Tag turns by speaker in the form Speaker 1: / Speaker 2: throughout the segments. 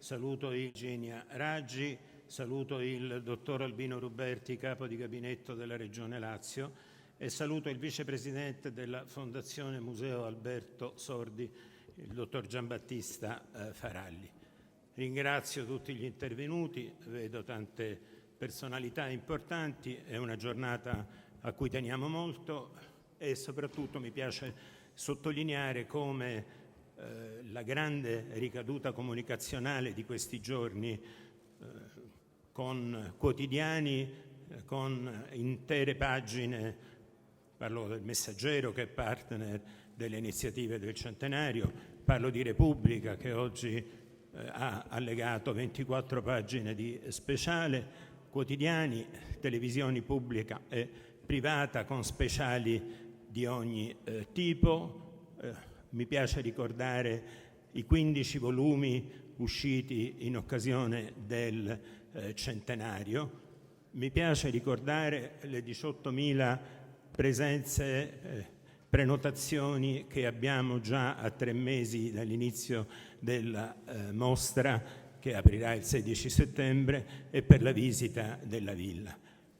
Speaker 1: saluto Eugenia Raggi, saluto il dottor Albino Ruberti, capo di gabinetto della Regione Lazio, e saluto il vicepresidente della Fondazione Museo Alberto Sordi, il dottor Giambattista Faralli. Ringrazio tutti gli intervenuti, vedo tante personalità importanti, è una giornata a cui teniamo molto e soprattutto mi piace sottolineare come la grande ricaduta comunicazionale di questi giorni con quotidiani, con intere pagine, parlo del Messaggero che è partner delle iniziative del centenario, parlo di Repubblica che oggi ha allegato 24 pagine di speciale, quotidiani, televisioni pubblica e privata con speciali di ogni tipo. Mi piace ricordare i 15 volumi usciti in occasione del centenario. Mi piace ricordare le 18.000 presenze, prenotazioni che abbiamo già a 3 mesi dall'inizio della mostra che aprirà il 16 settembre e per la visita della villa.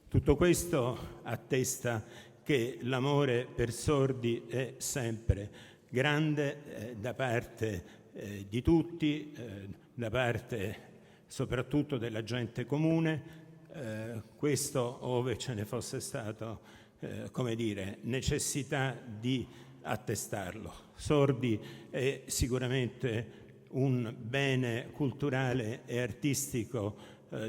Speaker 1: Tutto questo attesta che l'amore per Sordi è sempre grande da parte di tutti, da parte soprattutto della gente comune, questo ove ce ne fosse stato, necessità di attestarlo. Sordi è sicuramente un bene culturale e artistico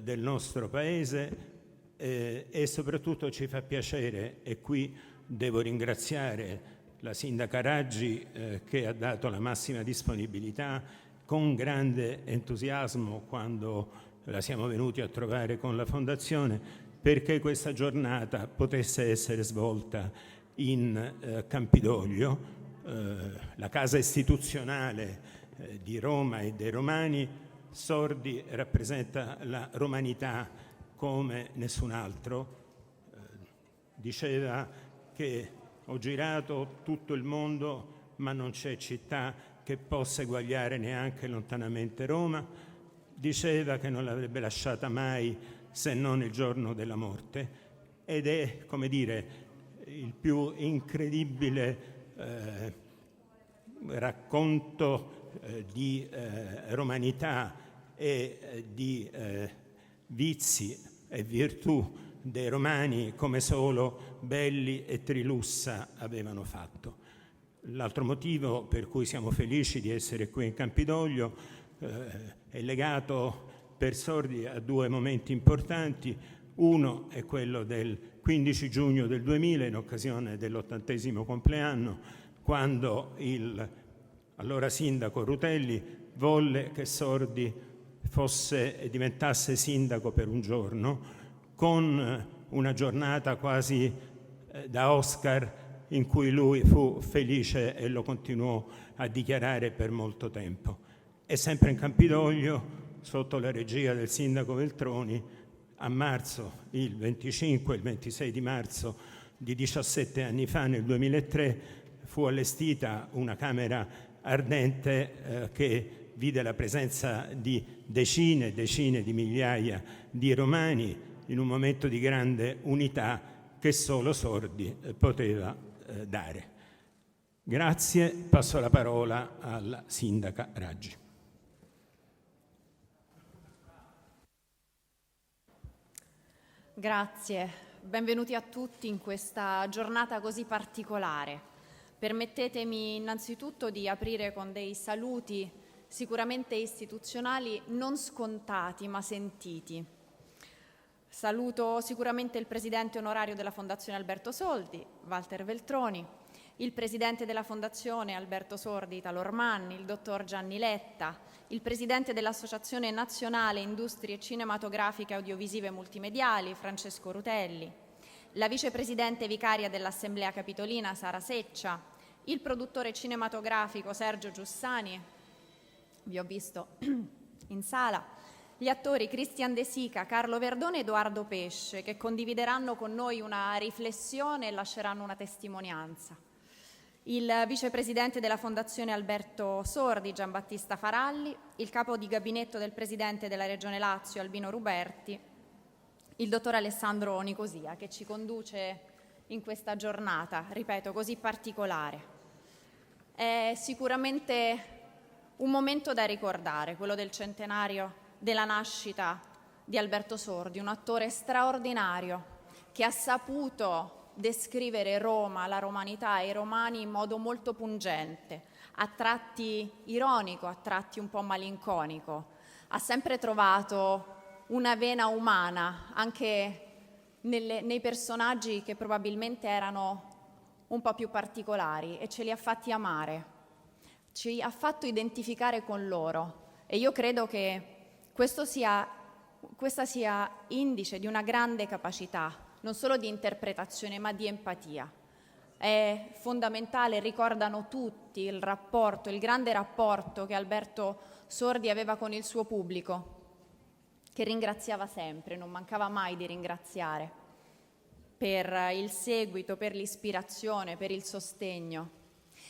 Speaker 1: del nostro Paese e soprattutto ci fa piacere, e qui devo ringraziare la sindaca Raggi che ha dato la massima disponibilità con grande entusiasmo quando la siamo venuti a trovare con la Fondazione, perché questa giornata potesse essere svolta in Campidoglio, la casa istituzionale di Roma e dei romani. Sordi rappresenta la romanità come nessun altro. Diceva che ho girato tutto il mondo, ma non c'è città che possa eguagliare neanche lontanamente Roma. Diceva che non l'avrebbe lasciata mai se non il giorno della morte, ed è, il più incredibile racconto di romanità e di vizi e virtù dei romani come solo Belli e Trilussa avevano fatto. L'altro motivo per cui siamo felici di essere qui in Campidoglio è legato per Sordi a 2 momenti importanti. Uno è quello del 15 giugno del 2000, in occasione dell'80° compleanno, quando il allora sindaco Rutelli volle che Sordi diventasse sindaco per un giorno, con una giornata quasi da Oscar in cui lui fu felice e lo continuò a dichiarare per molto tempo. E sempre in Campidoglio, sotto la regia del sindaco Veltroni, a marzo, il 25 e il 26 di marzo di 17 anni fa, nel 2003, fu allestita una camera ardente che vide la presenza di decine e decine di migliaia di romani in un momento di grande unità che solo Sordi poteva dare. Grazie, passo la parola alla sindaca Raggi.
Speaker 2: Grazie, benvenuti a tutti in questa giornata così particolare. Permettetemi innanzitutto di aprire con dei saluti sicuramente istituzionali non scontati ma sentiti. Saluto sicuramente il presidente onorario della Fondazione Alberto Sordi, Walter Veltroni, il presidente della Fondazione Alberto Sordi, Italo Ormanni, il dottor Gianni Letta, il presidente dell'Associazione Nazionale Industrie Cinematografiche Audiovisive e Multimediali, Francesco Rutelli, la vicepresidente vicaria dell'Assemblea Capitolina, Sara Seccia, il produttore cinematografico Sergio Giussani, vi ho visto in sala, gli attori Cristian De Sica, Carlo Verdone e Edoardo Pesce, che condivideranno con noi una riflessione e lasceranno una testimonianza. il vicepresidente della Fondazione Alberto Sordi, Giambattista Faralli, il capo di gabinetto del presidente della Regione Lazio, Albino Ruberti, il dottor Alessandro Nicosia, che ci conduce in questa giornata, ripeto, così particolare. È sicuramente un momento da ricordare, quello del centenario della nascita di Alberto Sordi, un attore straordinario che ha saputo descrivere Roma, la romanità e i romani in modo molto pungente, a tratti ironico, a tratti un po' malinconico. Ha sempre trovato una vena umana anche nei personaggi che probabilmente erano un po' più particolari, e ce li ha fatti amare, ci ha fatto identificare con loro, e io credo che questa sia indice di una grande capacità, non solo di interpretazione ma di empatia. È fondamentale, ricordano tutti il grande rapporto che Alberto Sordi aveva con il suo pubblico, che ringraziava sempre, non mancava mai di ringraziare per il seguito, per l'ispirazione, per il sostegno.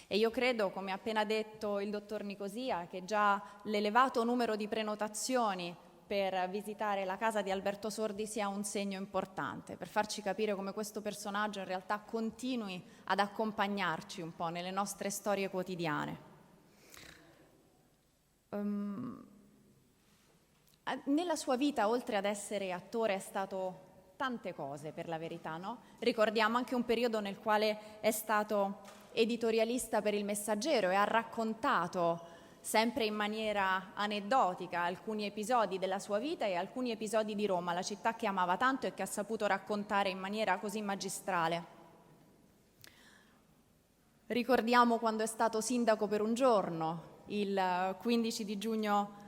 Speaker 2: E io credo, come ha appena detto il dottor Nicosia, che già l'elevato numero di prenotazioni per visitare la casa di Alberto Sordi sia un segno importante, per farci capire come questo personaggio in realtà continui ad accompagnarci un po' nelle nostre storie quotidiane. Nella sua vita, oltre ad essere attore, è stato tante cose, per la verità, no? Ricordiamo anche un periodo nel quale è stato editorialista per Il Messaggero e ha raccontato sempre in maniera aneddotica alcuni episodi della sua vita e alcuni episodi di Roma, la città che amava tanto e che ha saputo raccontare in maniera così magistrale. Ricordiamo quando è stato sindaco per un giorno, il 15 di giugno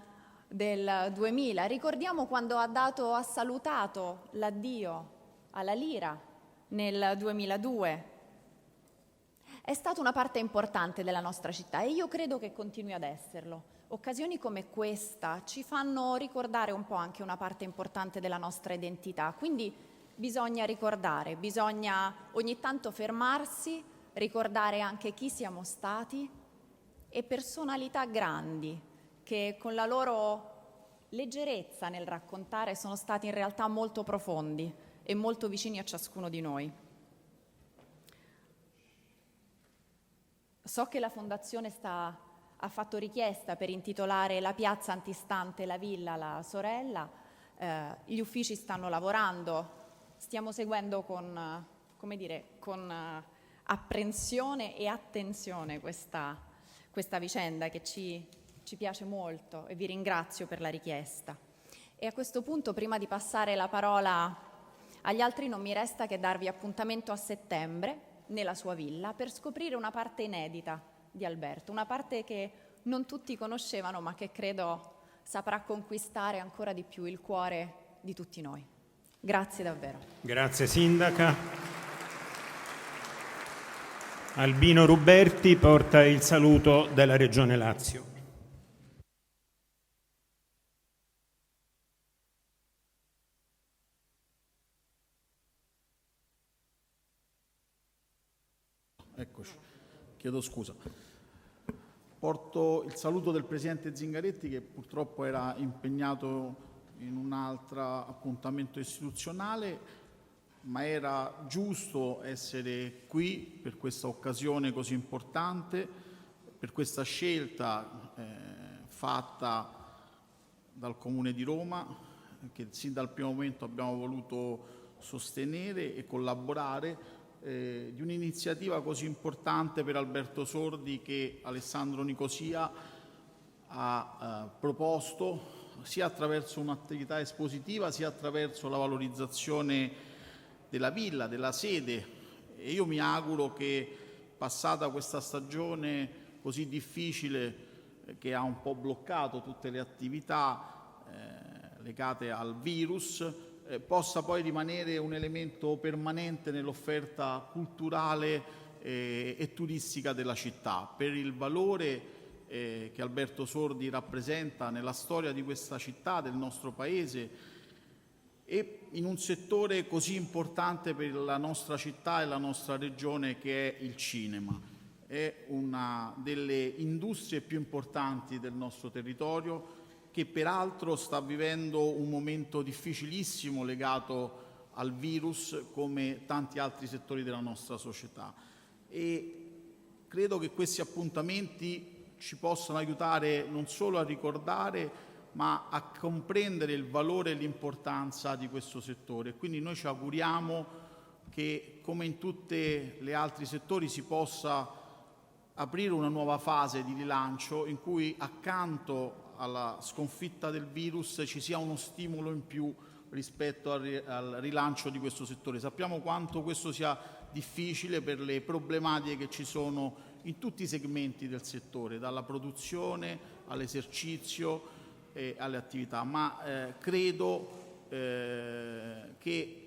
Speaker 2: del 2000, ricordiamo quando ha salutato l'addio alla lira nel 2002. È stata una parte importante della nostra città e io credo che continui ad esserlo. Occasioni come questa ci fanno ricordare un po' anche una parte importante della nostra identità, quindi bisogna ricordare, bisogna ogni tanto fermarsi, ricordare anche chi siamo stati e personalità grandi che con la loro leggerezza nel raccontare sono stati in realtà molto profondi e molto vicini a ciascuno di noi. So che la Fondazione ha fatto richiesta per intitolare la piazza antistante la villa alla sorella, gli uffici stanno lavorando, stiamo seguendo con apprensione e attenzione questa vicenda che ci piace molto e vi ringrazio per la richiesta. E a questo punto, prima di passare la parola agli altri, non mi resta che darvi appuntamento a settembre nella sua villa per scoprire una parte inedita di Alberto, una parte che non tutti conoscevano ma che credo saprà conquistare ancora di più il cuore di tutti noi. Grazie davvero.
Speaker 1: Grazie Sindaca. Albino Ruberti porta il saluto della Regione Lazio.
Speaker 3: Eccoci, chiedo scusa. Porto il saluto del Presidente Zingaretti, che purtroppo era impegnato in un altro appuntamento istituzionale, ma era giusto essere qui per questa occasione così importante, per questa scelta fatta dal Comune di Roma, che sin dal primo momento abbiamo voluto sostenere e collaborare, di un'iniziativa così importante per Alberto Sordi che Alessandro Nicosia ha proposto sia attraverso un'attività espositiva sia attraverso la valorizzazione della villa, della sede. E io mi auguro che, passata questa stagione così difficile che ha un po' bloccato tutte le attività legate al virus, possa poi rimanere un elemento permanente nell'offerta culturale e turistica della città, per il valore che Alberto Sordi rappresenta nella storia di questa città, del nostro paese, e in un settore così importante per la nostra città e la nostra regione che è il cinema. è una delle industrie più importanti del nostro territorio, che peraltro sta vivendo un momento difficilissimo legato al virus, come tanti altri settori della nostra società. E credo che questi appuntamenti ci possano aiutare non solo a ricordare, ma a comprendere il valore e l'importanza di questo settore. Quindi noi ci auguriamo che, come in tutti gli altri settori, si possa aprire una nuova fase di rilancio in cui, accanto alla sconfitta del virus, ci sia uno stimolo in più rispetto al rilancio di questo settore. Sappiamo quanto questo sia difficile per le problematiche che ci sono in tutti i segmenti del settore, dalla produzione all'esercizio e alle attività, ma credo che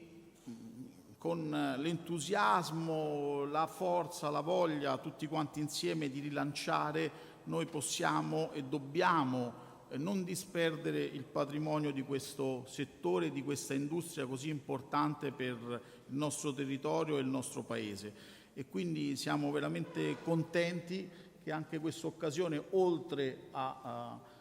Speaker 3: con l'entusiasmo, la forza, la voglia, tutti quanti insieme, di rilanciare, noi possiamo e dobbiamo non disperdere il patrimonio di questo settore, di questa industria così importante per il nostro territorio e il nostro Paese. E quindi siamo veramente contenti che anche questa occasione, oltre a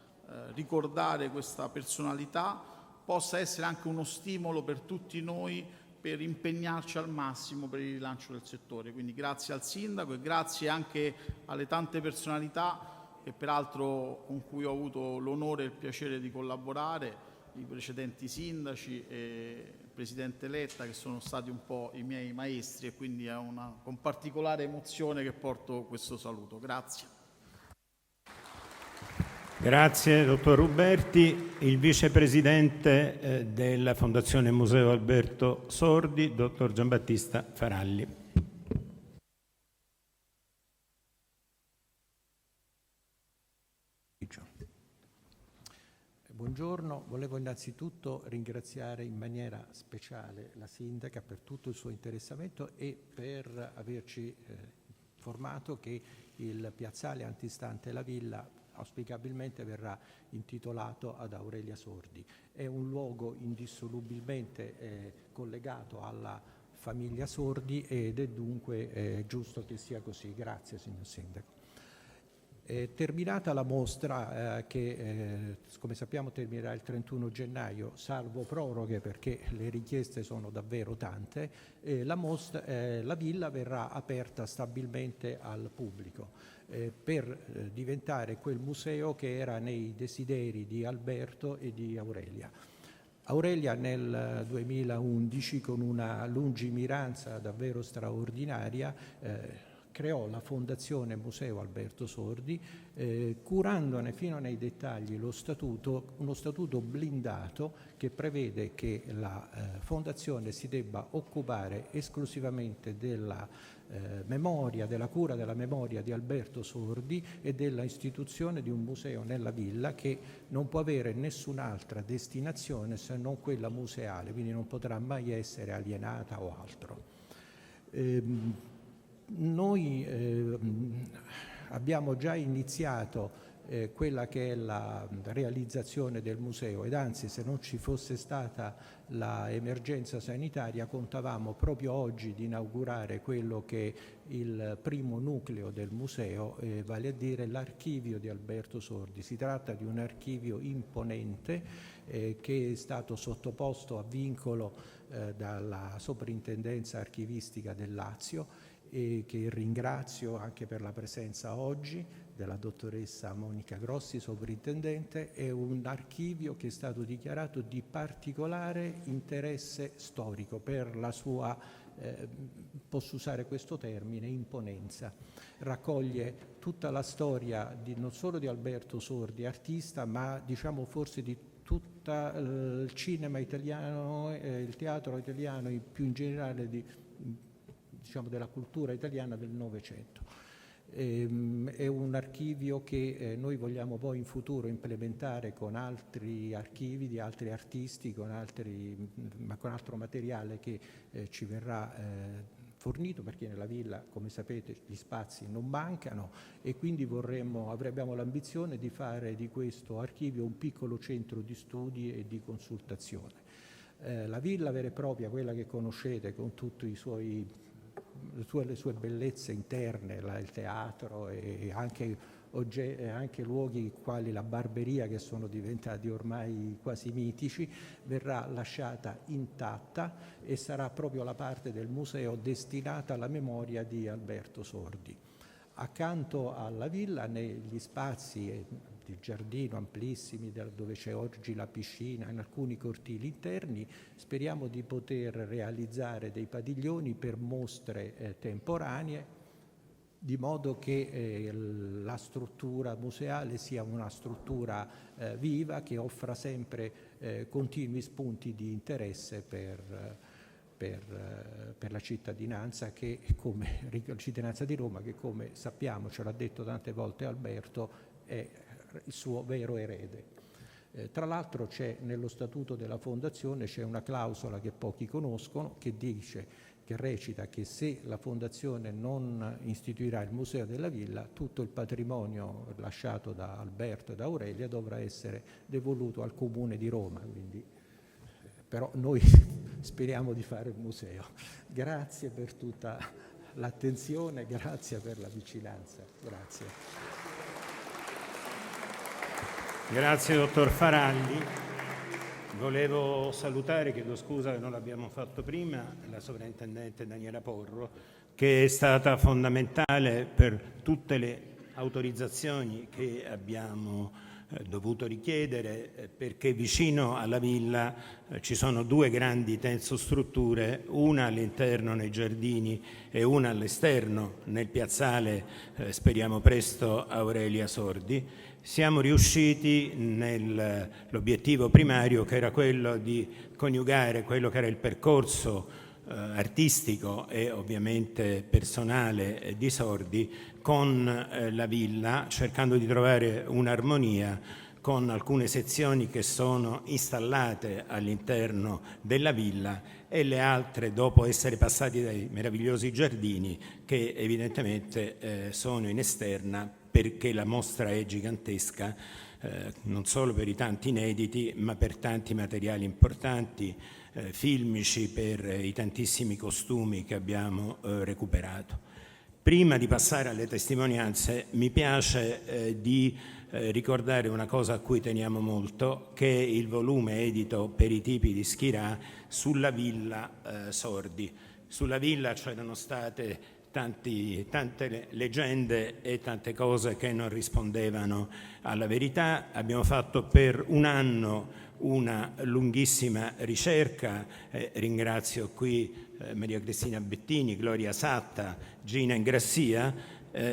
Speaker 3: ricordare questa personalità, possa essere anche uno stimolo per tutti noi per impegnarci al massimo per il rilancio del settore. Quindi grazie al Sindaco e grazie anche alle tante personalità che peraltro con cui ho avuto l'onore e il piacere di collaborare, i precedenti sindaci e il Presidente Letta, che sono stati un po' i miei maestri, e quindi è con particolare emozione che porto questo saluto. Grazie.
Speaker 1: Grazie, dottor Ruberti. Il vicepresidente della Fondazione Museo Alberto Sordi, dottor Giambattista Faralli.
Speaker 4: Buongiorno, volevo innanzitutto ringraziare in maniera speciale la Sindaca per tutto il suo interessamento e per averci informato che il piazzale antistante la villa auspicabilmente verrà intitolato ad Aurelia Sordi. È un luogo indissolubilmente collegato alla famiglia Sordi ed è dunque giusto che sia così. Grazie, signor Sindaco. Terminata la mostra, che come sappiamo terminerà il 31 gennaio, salvo proroghe perché le richieste sono davvero tante, la villa verrà aperta stabilmente al pubblico per diventare quel museo che era nei desideri di Alberto e di Aurelia. Aurelia nel 2011, con una lungimiranza davvero straordinaria, creò la Fondazione Museo Alberto Sordi, curandone fino nei dettagli uno statuto blindato che prevede che la Fondazione si debba occupare esclusivamente della cura della memoria di Alberto Sordi e della istituzione di un museo nella villa che non può avere nessun'altra destinazione se non quella museale, quindi non potrà mai essere alienata o altro. Noi abbiamo già iniziato quella che è la realizzazione del museo ed anzi, se non ci fosse stata l'emergenza sanitaria, contavamo proprio oggi di inaugurare quello che è il primo nucleo del museo, vale a dire l'archivio di Alberto Sordi. Si tratta di un archivio imponente che è stato sottoposto a vincolo dalla Soprintendenza Archivistica del Lazio, e che ringrazio anche per la presenza oggi della dottoressa Monica Grossi, sovrintendente. È un archivio che è stato dichiarato di particolare interesse storico per la sua, posso usare questo termine, imponenza. Raccoglie tutta la storia non solo di Alberto Sordi, artista, ma diciamo forse di tutto il cinema italiano, il teatro italiano e più in generale della cultura italiana del Novecento. È un archivio che noi vogliamo poi in futuro implementare con altri archivi di altri artisti, con altro materiale che ci verrà fornito, perché nella villa, come sapete, gli spazi non mancano e quindi abbiamo l'ambizione di fare di questo archivio un piccolo centro di studi e di consultazione. La villa vera e propria, quella che conoscete con tutti i suoi le sue bellezze interne, il teatro e anche luoghi quali la Barberia, che sono diventati ormai quasi mitici, verrà lasciata intatta e sarà proprio la parte del museo destinata alla memoria di Alberto Sordi. Accanto alla villa, negli spazi di giardino amplissimi dove c'è oggi la piscina, in alcuni cortili interni, speriamo di poter realizzare dei padiglioni per mostre temporanee, di modo che la struttura museale sia una struttura viva, che offra sempre continui spunti di interesse per la cittadinanza, cittadinanza di Roma, che, come sappiamo, ce l'ha detto tante volte Alberto, è il suo vero erede. Tra l'altro nello statuto della Fondazione c'è una clausola che pochi conoscono, che recita che se la Fondazione non istituirà il Museo della Villa, tutto il patrimonio lasciato da Alberto e da Aurelia dovrà essere devoluto al Comune di Roma. Quindi, però noi speriamo di fare un museo. Grazie per tutta l'attenzione, grazie per la vicinanza. Grazie.
Speaker 1: Grazie dottor Faralli. Volevo salutare, chiedo scusa che non l'abbiamo fatto prima, la sovrintendente Daniela Porro, che è stata fondamentale per tutte le autorizzazioni che abbiamo dovuto richiedere, perché vicino alla villa ci sono due grandi tensostrutture, una all'interno nei giardini e una all'esterno nel piazzale, speriamo presto, Aurelia Sordi. Siamo riusciti nell'obiettivo primario, che era quello di coniugare quello che era il percorso artistico e ovviamente personale di Sordi con la villa, cercando di trovare un'armonia con alcune sezioni che sono installate all'interno della villa e le altre dopo essere passati dai meravigliosi giardini che evidentemente sono in esterna, perché la mostra è gigantesca, non solo per i tanti inediti, ma per tanti materiali importanti, filmici, per i tantissimi costumi che abbiamo recuperato. Prima di passare alle testimonianze, mi piace di ricordare una cosa a cui teniamo molto, che è il volume edito per i tipi di Schirà sulla villa Sordi. Sulla villa c'erano state tante leggende e tante cose che non rispondevano alla verità. Abbiamo fatto per un anno una lunghissima ricerca, ringrazio qui Maria Cristina Bettini, Gloria Satta, Gina Ingrassia.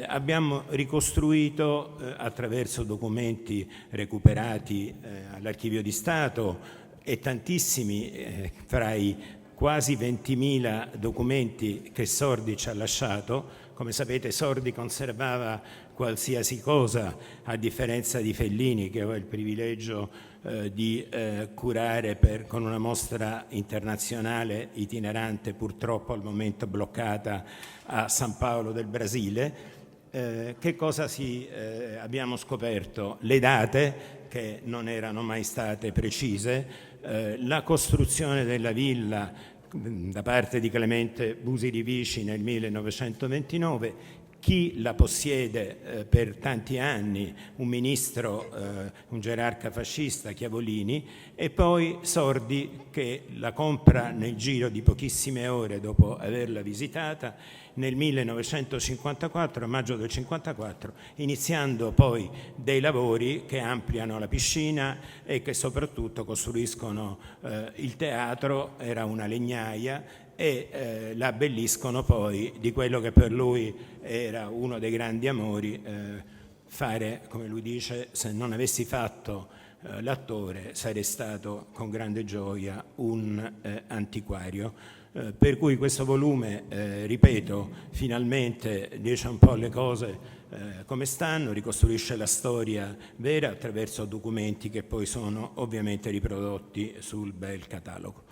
Speaker 1: Abbiamo ricostruito attraverso documenti recuperati all'Archivio di Stato e tantissimi fra i quasi 20.000 documenti che Sordi ci ha lasciato. Come sapete, Sordi conservava qualsiasi cosa, a differenza di Fellini, che ho il privilegio di curare con una mostra internazionale itinerante, purtroppo al momento bloccata a San Paolo del Brasile. Che cosa abbiamo scoperto? Le date, che non erano mai state precise, la costruzione della villa da parte di Clemente Busi di Vici nel 1929, chi la possiede per tanti anni, un ministro, un gerarca fascista, Chiavolini, e poi Sordi che la compra nel giro di pochissime ore dopo averla visitata nel 1954, a maggio del 54, iniziando poi dei lavori che ampliano la piscina e che soprattutto costruiscono il teatro, era una legnaia, e la abbelliscono poi di quello che per lui era uno dei grandi amori, fare, come lui dice, se non avessi fatto l'attore sarei stato con grande gioia un antiquario. Per cui questo volume, ripeto, finalmente dice un po' le cose come stanno, ricostruisce la storia vera attraverso documenti che poi sono ovviamente riprodotti sul bel catalogo.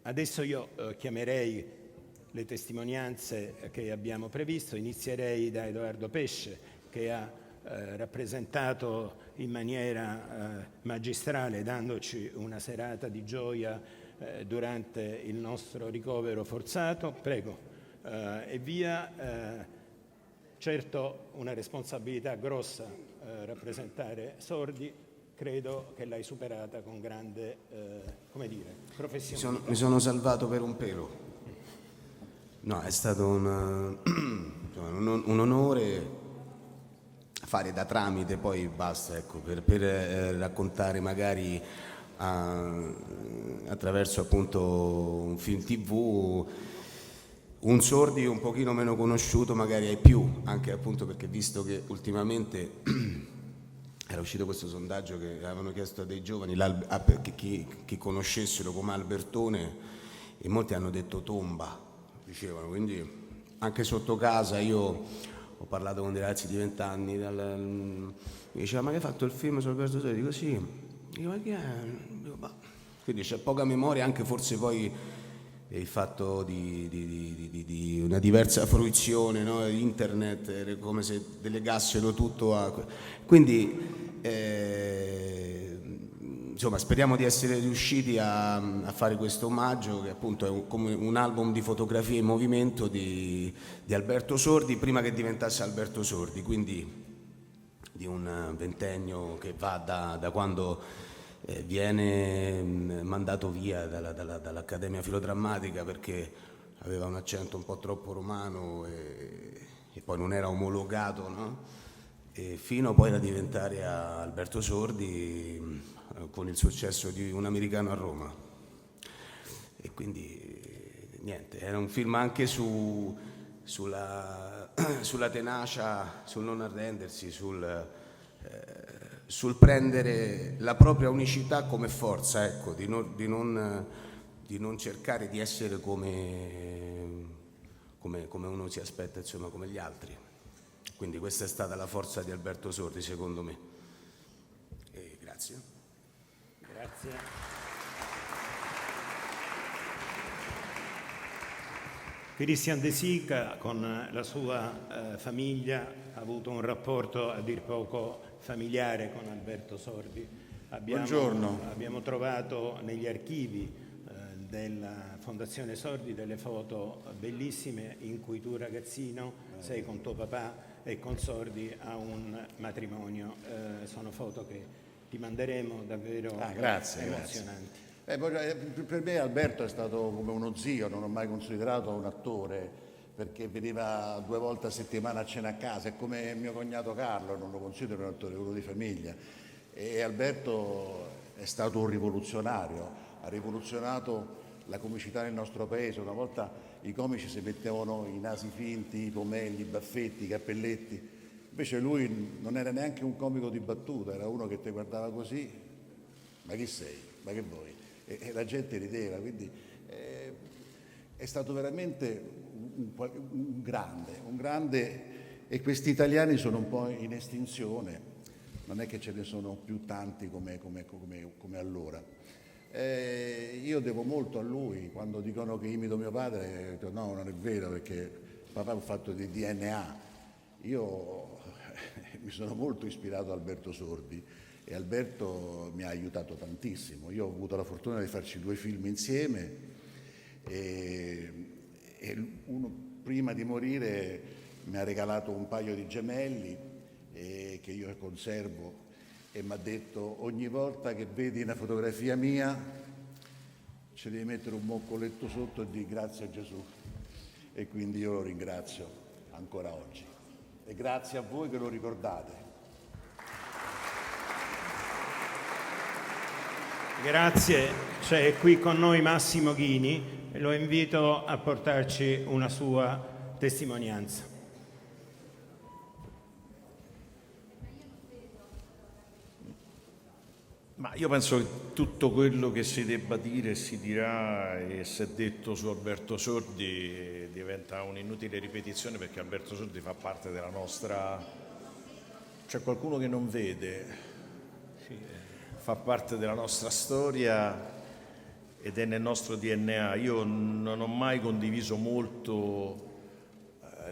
Speaker 1: Adesso io chiamerei le testimonianze che abbiamo previsto. Inizierei da Edoardo Pesce, che ha rappresentato in maniera magistrale, dandoci una serata di gioia durante il nostro ricovero forzato. Prego, e via. Certo, una responsabilità grossa rappresentare Sordi, credo che l'hai superata con grande professionalità.
Speaker 5: Mi sono salvato per un pelo. No, è stato un onore fare da tramite, poi basta, ecco, per raccontare magari attraverso appunto un film TV un Sordi un pochino meno conosciuto magari ai più, anche appunto perché visto che ultimamente era uscito questo sondaggio che avevano chiesto a dei giovani chi conoscessero come Albertone, e molti hanno detto Tomba, dicevano, quindi anche sotto casa io ho parlato con dei ragazzi di 20 anni, mi diceva ma che hai fatto il film su Alberto Sordi? Dico sì, dico ma chi è? Dico, bah. Quindi c'è poca memoria, anche forse poi il fatto di una diversa fruizione, no? Internet, come se delegassero tutto a... Quindi insomma speriamo di essere riusciti a fare questo omaggio, che appunto è come un album di fotografie in movimento di Alberto Sordi prima che diventasse Alberto Sordi, quindi di un ventennio che va da quando viene mandato via dall'Accademia Filodrammatica perché aveva un accento un po' troppo romano e poi non era omologato, no? E fino poi a diventare Alberto Sordi con il successo di Un americano a Roma. E quindi niente, era un film anche sulla tenacia, sul non arrendersi, sul prendere la propria unicità come forza, ecco, di non cercare di essere come uno si aspetta, insomma, come gli altri. Quindi questa è stata la forza di Alberto Sordi, secondo me. E grazie.
Speaker 1: Grazie. Christian De Sica con la sua famiglia ha avuto un rapporto a dir poco familiare con Alberto Sordi.
Speaker 6: Buongiorno.
Speaker 1: Abbiamo trovato negli archivi della Fondazione Sordi delle foto bellissime in cui tu ragazzino sei con tuo papà e con Sordi a un matrimonio. Sono foto che ti manderemo, davvero emozionanti.
Speaker 6: Per me Alberto è stato come uno zio, non ho mai considerato un attore perché veniva 2 volte a settimana a cena a casa, è come mio cognato Carlo, non lo considero un attore, uno di famiglia. E Alberto è stato un rivoluzionario, ha rivoluzionato la comicità nel nostro paese. Una volta i comici si mettevano i nasi finti, i pomelli, i baffetti, i cappelletti, invece lui non era neanche un comico di battuta, era uno che ti guardava così, ma chi sei? Ma che vuoi? E la gente rideva, quindi è stato veramente un grande, e questi italiani sono un po' in estinzione, non è che ce ne sono più tanti come allora. Io devo molto a lui, quando dicono che imito mio padre, dico, no, non è vero, perché papà ha fatto di DNA. Io mi sono molto ispirato a Alberto Sordi e Alberto mi ha aiutato tantissimo. Io ho avuto la fortuna di farci 2 film insieme e uno prima di morire mi ha regalato un paio di gemelli che io conservo e mi ha detto: ogni volta che vedi una fotografia mia ci devi mettere un moccoletto sotto e di grazie a Gesù, e quindi io lo ringrazio ancora oggi e grazie a voi che lo ricordate.
Speaker 1: Grazie, c'è qui con noi Massimo Ghini e lo invito a portarci una sua testimonianza.
Speaker 7: Ma io penso che tutto quello che si debba dire si dirà e si è detto su Alberto Sordi diventa un'inutile ripetizione, perché Alberto Sordi fa parte della nostra... C'è qualcuno che non vede, fa parte della nostra storia ed è nel nostro DNA. Io non ho mai condiviso molto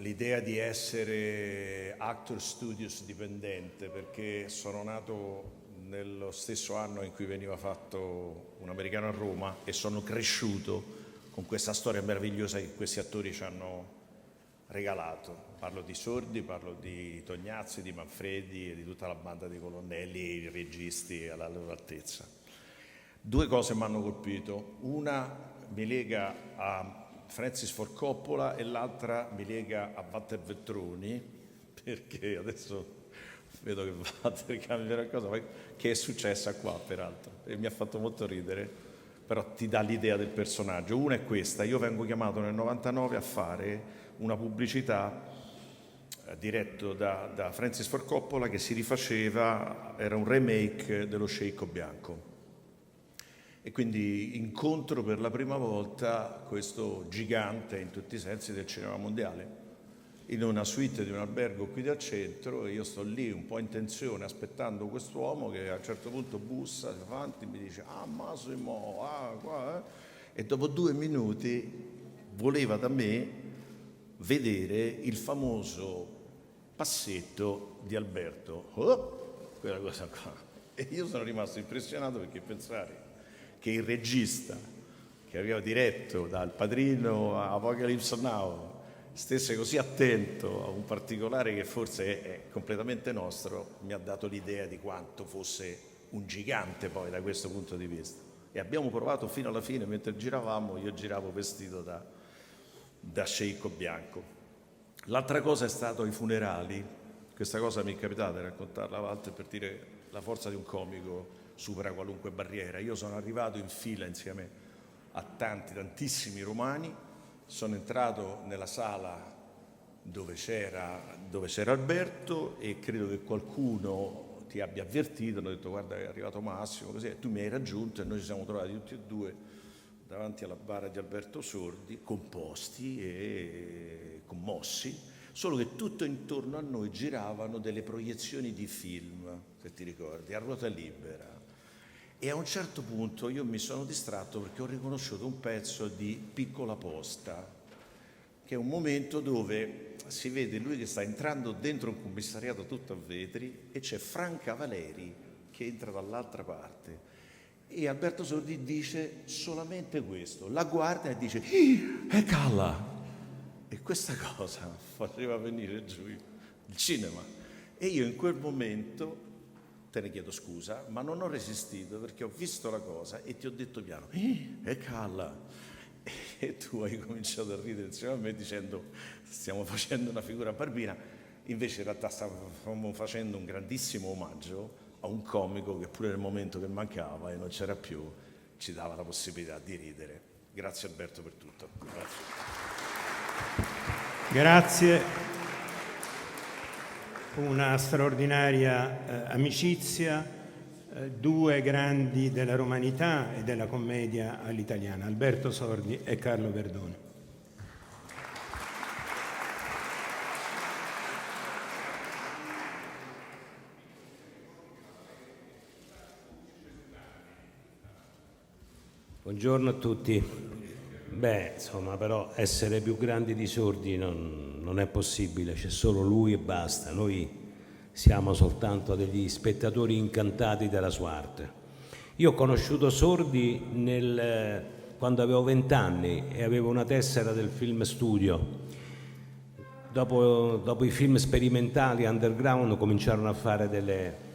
Speaker 7: l'idea di essere Actors Studios dipendente, perché sono nato nello stesso anno in cui veniva fatto Un americano a Roma, e sono cresciuto con questa storia meravigliosa che questi attori ci hanno regalato. Parlo di Sordi, parlo di Tognazzi, di Manfredi e di tutta la banda di colonnelli e i registi alla loro altezza. Due cose mi hanno colpito: una mi lega a Francis Ford Coppola e l'altra mi lega a Walter Veltroni, perché adesso vedo che Walter cambia una cosa che è successa qua peraltro e mi ha fatto molto ridere, però ti dà l'idea del personaggio. Una è questa: io vengo chiamato nel 99 a fare una pubblicità diretto da Francis Ford Coppola che si rifaceva, era un remake dello Sceicco Bianco, e quindi incontro per la prima volta questo gigante in tutti i sensi del cinema mondiale in una suite di un albergo qui del centro, e io sto lì un po' in tensione aspettando quest'uomo che a un certo punto bussa avanti e mi dice Massimo, qua, e dopo 2 minuti voleva da me vedere il famoso passetto di Alberto, quella cosa qua, e io sono rimasto impressionato, perché pensare che il regista che aveva diretto dal Padrino a Apocalypse Now stesse così attento a un particolare che forse è completamente nostro, mi ha dato l'idea di quanto fosse un gigante poi da questo punto di vista. E abbiamo provato fino alla fine, mentre giravamo, io giravo vestito da sceicco bianco. L'altra cosa è stato i funerali. Questa cosa mi è capitata di raccontarla a Walter, per dire la forza di un comico supera qualunque barriera. Io sono arrivato in fila insieme a tantissimi romani, sono entrato nella sala dove c'era Alberto, e credo che qualcuno ti abbia avvertito, hanno detto guarda è arrivato Massimo, così, e tu mi hai raggiunto e noi ci siamo trovati tutti e due davanti alla bara di Alberto Sordi, composti e commossi, solo che tutto intorno a noi giravano delle proiezioni di film, se ti ricordi, a ruota libera. E a un certo punto io mi sono distratto perché ho riconosciuto un pezzo di Piccola Posta, che è un momento dove si vede lui che sta entrando dentro un commissariato tutto a vetri e c'è Franca Valeri che entra dall'altra parte, e Alberto Sordi dice solamente questo, la guarda e dice è Calla, e questa cosa faceva venire giù il cinema. E io in quel momento, te ne chiedo scusa, ma non ho resistito, perché ho visto la cosa e ti ho detto piano è Calla, e tu hai cominciato a ridere insieme a me dicendo stiamo facendo una figura barbina. Invece in realtà stavamo facendo un grandissimo omaggio a un comico che pure nel momento che mancava e non c'era più ci dava la possibilità di ridere. Grazie Alberto per tutto.
Speaker 1: Grazie. Una straordinaria amicizia, due grandi della romanità e della commedia all'italiana, Alberto Sordi e Carlo Verdone.
Speaker 8: Buongiorno a tutti. Insomma, però essere più grandi di Sordi non è possibile, c'è solo lui e basta. Noi siamo soltanto degli spettatori incantati della sua arte. Io ho conosciuto Sordi quando avevo 20 anni e avevo una tessera del film studio. Dopo i film sperimentali underground cominciarono a fare delle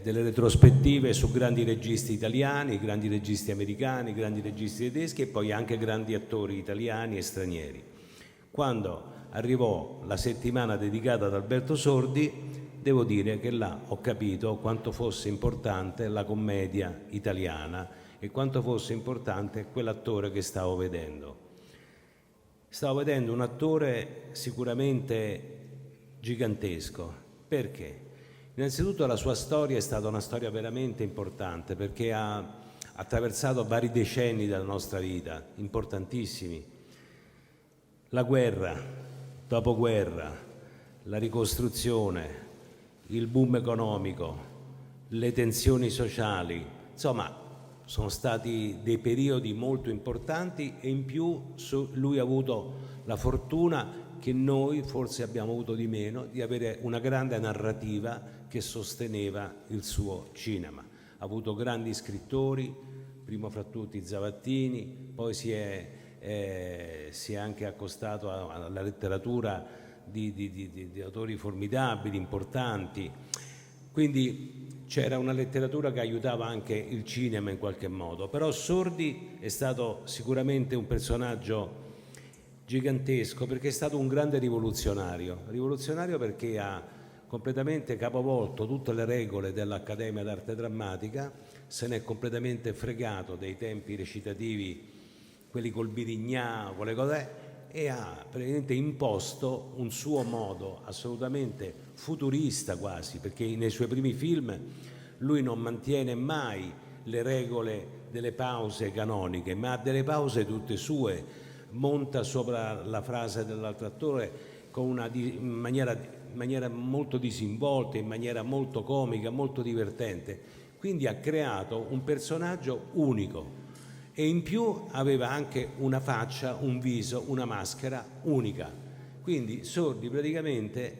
Speaker 8: retrospettive su grandi registi italiani, grandi registi americani, grandi registi tedeschi e poi anche grandi attori italiani e stranieri. Quando arrivò la settimana dedicata ad Alberto Sordi, devo dire che là ho capito quanto fosse importante la commedia italiana e quanto fosse importante quell'attore che stavo vedendo. Stavo vedendo un attore sicuramente gigantesco. Perché? Innanzitutto la sua storia è stata una storia veramente importante, perché ha attraversato vari decenni della nostra vita, importantissimi. La guerra, dopoguerra, la ricostruzione, il boom economico, le tensioni sociali, insomma sono stati dei periodi molto importanti, e in più lui ha avuto la fortuna che noi forse abbiamo avuto di meno, di avere una grande narrativa che sosteneva il suo cinema. Ha avuto grandi scrittori, primo fra tutti Zavattini, poi si è anche accostato alla letteratura di autori formidabili, importanti. Quindi c'era una letteratura che aiutava anche il cinema in qualche modo. Però Sordi è stato sicuramente un personaggio gigantesco, perché è stato un grande rivoluzionario perché ha completamente capovolto tutte le regole dell'Accademia d'Arte Drammatica, se n'è completamente fregato dei tempi recitativi, quelli col Birignà, quelle cose, e ha praticamente imposto un suo modo assolutamente futurista quasi, perché nei suoi primi film lui non mantiene mai le regole delle pause canoniche, ma ha delle pause tutte sue, monta sopra la frase dell'altro attore in maniera molto disinvolta, in maniera molto comica, molto divertente. Quindi ha creato un personaggio unico e in più aveva anche una faccia, un viso, una maschera unica. Quindi Sordi praticamente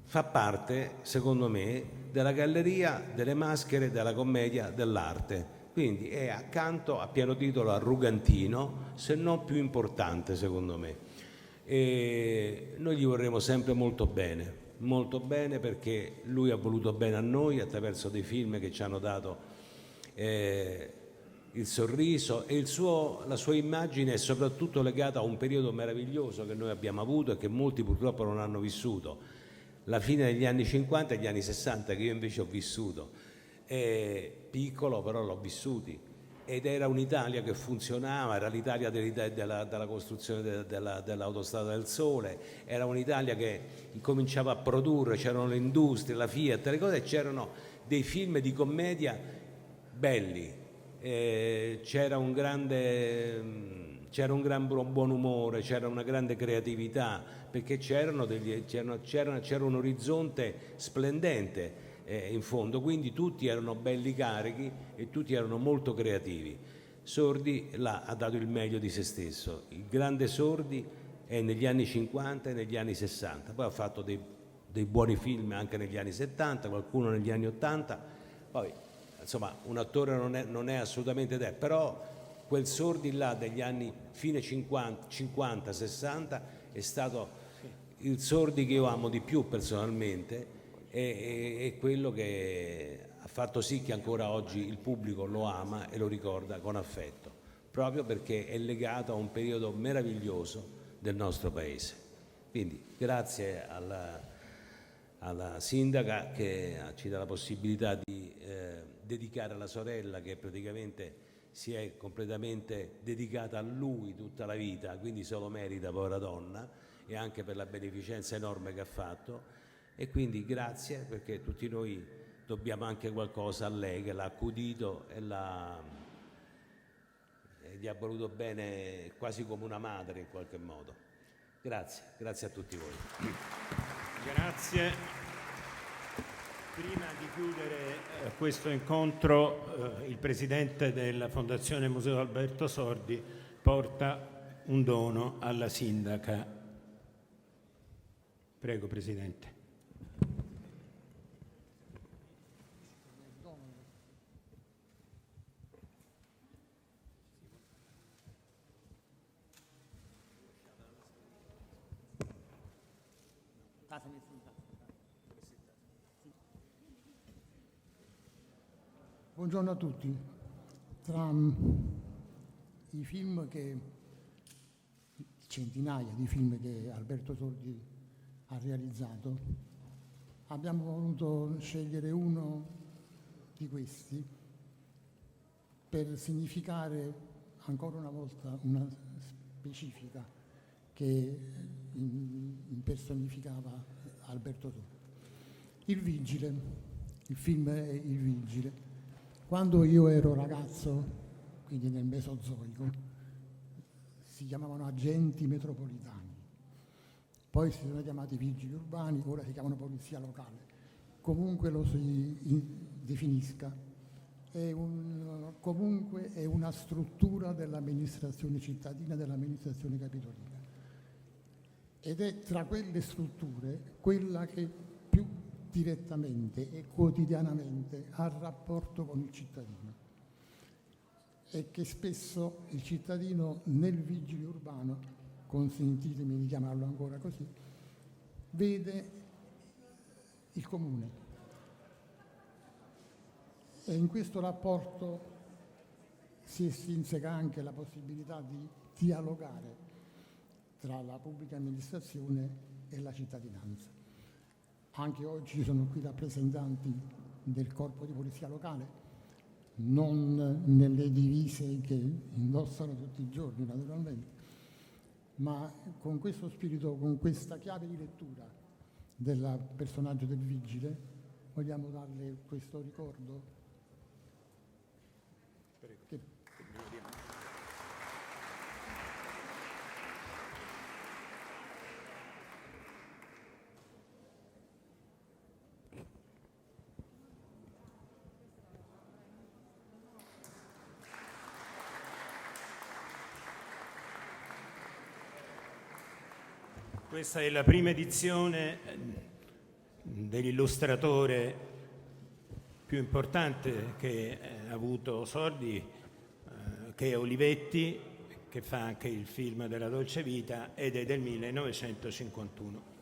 Speaker 8: fa parte, secondo me, della galleria delle maschere della commedia dell'arte. Quindi è accanto a pieno titolo a Rugantino, se non più importante secondo me. E noi gli vorremmo sempre molto bene perché lui ha voluto bene a noi attraverso dei film che ci hanno dato il sorriso e la sua immagine è soprattutto legata a un periodo meraviglioso che noi abbiamo avuto e che molti purtroppo non hanno vissuto, la fine degli anni 50 e gli anni 60 che io invece ho vissuto. Piccolo però l'ho vissuti ed era un'Italia che funzionava, era l'Italia della costruzione dell'autostrada del Sole, era un'Italia che incominciava a produrre, c'erano le industrie, la Fiat, le cose, c'erano dei film di commedia belli, c'era un gran buon umore, c'era una grande creatività, perché c'era un orizzonte splendente in fondo, quindi tutti erano belli carichi e tutti erano molto creativi. Sordi ha dato il meglio di se stesso. Il grande Sordi è negli anni 50 e negli anni 60, poi ha fatto dei buoni film anche negli anni 70, qualcuno negli anni 80, poi insomma un attore non è assolutamente però quel Sordi là degli anni fine 50, 60 è stato il Sordi che io amo di più personalmente. È quello che ha fatto sì che ancora oggi il pubblico lo ama e lo ricorda con affetto, proprio perché è legato a un periodo meraviglioso del nostro paese. Quindi grazie alla sindaca che ci dà la possibilità di dedicare alla sorella, che praticamente si è completamente dedicata a lui tutta la vita, quindi se lo merita, povera donna, e anche per la beneficenza enorme che ha fatto. E quindi grazie, perché tutti noi dobbiamo anche qualcosa a lei che l'ha accudito e gli ha voluto bene quasi come una madre in qualche modo. Grazie a tutti voi.
Speaker 1: Grazie. Prima di chiudere questo incontro, il presidente della Fondazione Museo Alberto Sordi porta un dono alla sindaca. Prego, Presidente.
Speaker 9: Buongiorno a tutti. Tra i film centinaia di film che Alberto Sordi ha realizzato, abbiamo voluto scegliere uno di questi per significare ancora una volta una specifica che impersonificava Alberto Sordi. Il Vigile, il film è Il Vigile. Quando io ero ragazzo, quindi nel Mesozoico, si chiamavano agenti metropolitani, poi si sono chiamati vigili urbani, ora si chiamano polizia locale. Comunque lo si definisca, comunque è una struttura dell'amministrazione cittadina, dell'amministrazione capitolina. Ed è tra quelle strutture quella che più direttamente e quotidianamente al rapporto con il cittadino, e che spesso il cittadino nel vigile urbano, consentitemi di chiamarlo ancora così, vede il comune. E in questo rapporto si estrinseca anche la possibilità di dialogare tra la pubblica amministrazione e la cittadinanza. Anche oggi sono qui rappresentanti del corpo di polizia locale, non nelle divise che indossano tutti i giorni naturalmente, ma con questo spirito, con questa chiave di lettura del personaggio del vigile, vogliamo darle questo ricordo.
Speaker 1: Questa è la prima edizione dell'illustratore più importante che ha avuto Sordi, che è Olivetti, che fa anche il film della Dolce Vita, ed è del 1951.